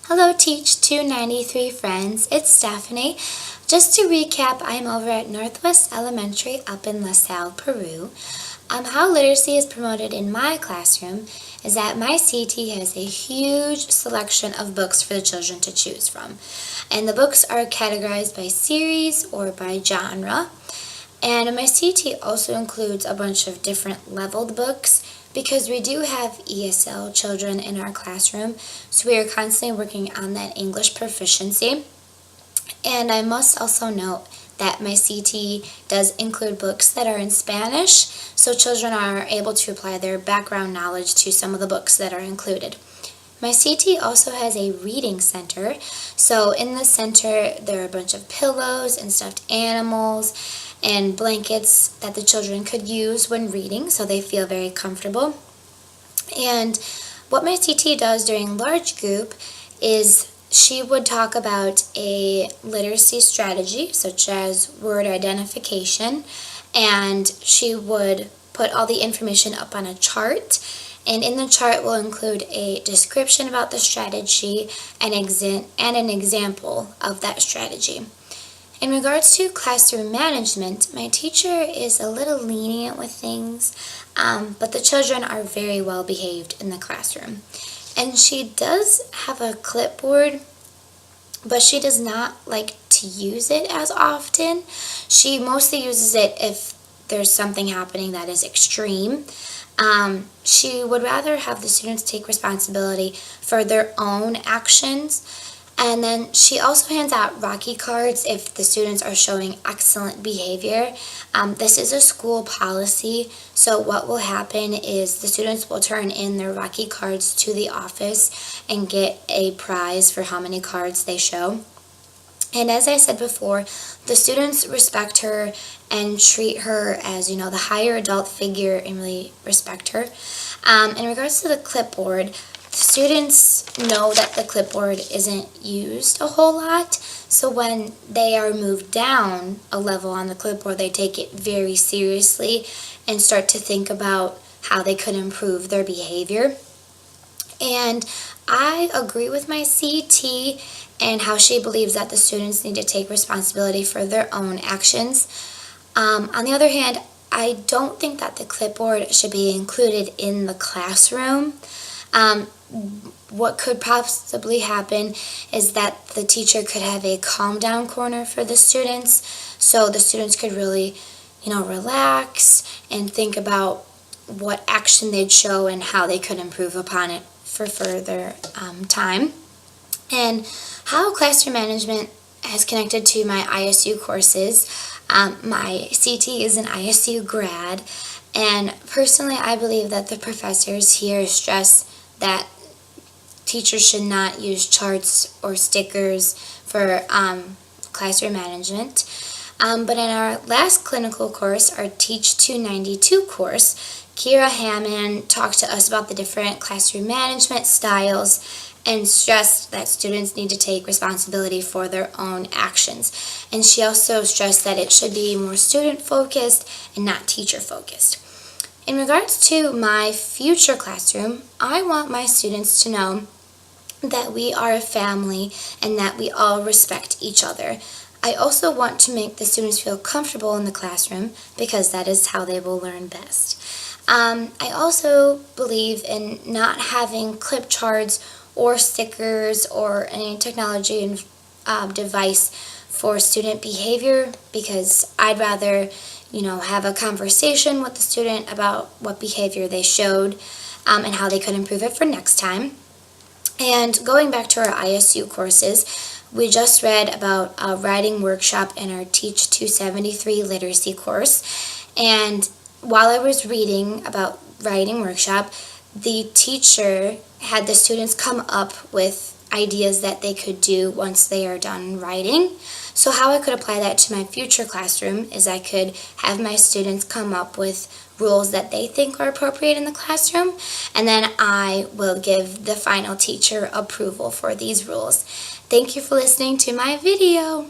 Hello Teach 293 friends, it's Stephanie. Just to recap, I'm over at Northwest Elementary up in LaSalle, Peru. How literacy is promoted in my classroom is that my CT has a huge selection of books for the children to choose from. And the books are categorized by series or by genre. And my CT also includes a bunch of different leveled books because we do have ESL children in our classroom, so we are constantly working on that English proficiency. And I must also note that my CT does include books that are in Spanish, so children are able to apply their background knowledge to some of the books that are included. My CT also has a reading center, so in the center there are a bunch of pillows and stuffed animals and blankets that the children could use when reading so they feel very comfortable. And what my CT does during large group is she would talk about a literacy strategy such as word identification, and she would put all the information up on a chart, and in the chart will include a description about the strategy and an example of that strategy. In regards to classroom management, my teacher is a little lenient with things, but the children are very well behaved in the classroom. And she does have a clipboard, but she does not like to use it as often. She mostly uses it if there's something happening that is extreme. She would rather have the students take responsibility for their own actions. And then she also hands out Rocky cards if the students are showing excellent behavior. This is a school policy, so what will happen is the students will turn in their Rocky cards to the office and get a prize for how many cards they show. And as I said before, the students respect her and treat her as, the higher adult figure and really respect her. In regards to the clipboard, students know that the clipboard isn't used a whole lot, so when they are moved down a level on the clipboard, they take it very seriously and start to think about how they could improve their behavior. And I agree with my CT and how she believes that the students need to take responsibility for their own actions. On the other hand, I don't think that the clipboard should be included in the classroom. What could possibly happen is that the teacher could have a calm down corner for the students, so the students could really, relax and think about what action they'd show and how they could improve upon it for further time. And how classroom management has connected to my ISU courses. My CT is an ISU grad, and personally I believe that the professors here stress that teachers should not use charts or stickers for classroom management. But in our last clinical course, our Teach 292 course, Kira Hammond talked to us about the different classroom management styles and stressed that students need to take responsibility for their own actions. And she also stressed that it should be more student-focused and not teacher-focused. In regards to my future classroom, I want my students to know that we are a family and that we all respect each other. I also want to make the students feel comfortable in the classroom because that is how they will learn best. I also believe in not having clip charts or stickers or any technology and device for student behavior because I'd rather have a conversation with the student about what behavior they showed and how they could improve it for next time. And going back to our ISU courses, we just read about a writing workshop in our Teach 273 literacy course. And while I was reading about writing workshop, the teacher had the students come up with ideas that they could do once they are done writing. So how I could apply that to my future classroom is I could have my students come up with rules that they think are appropriate in the classroom, and then I will give the final teacher approval for these rules. Thank you for listening to my video.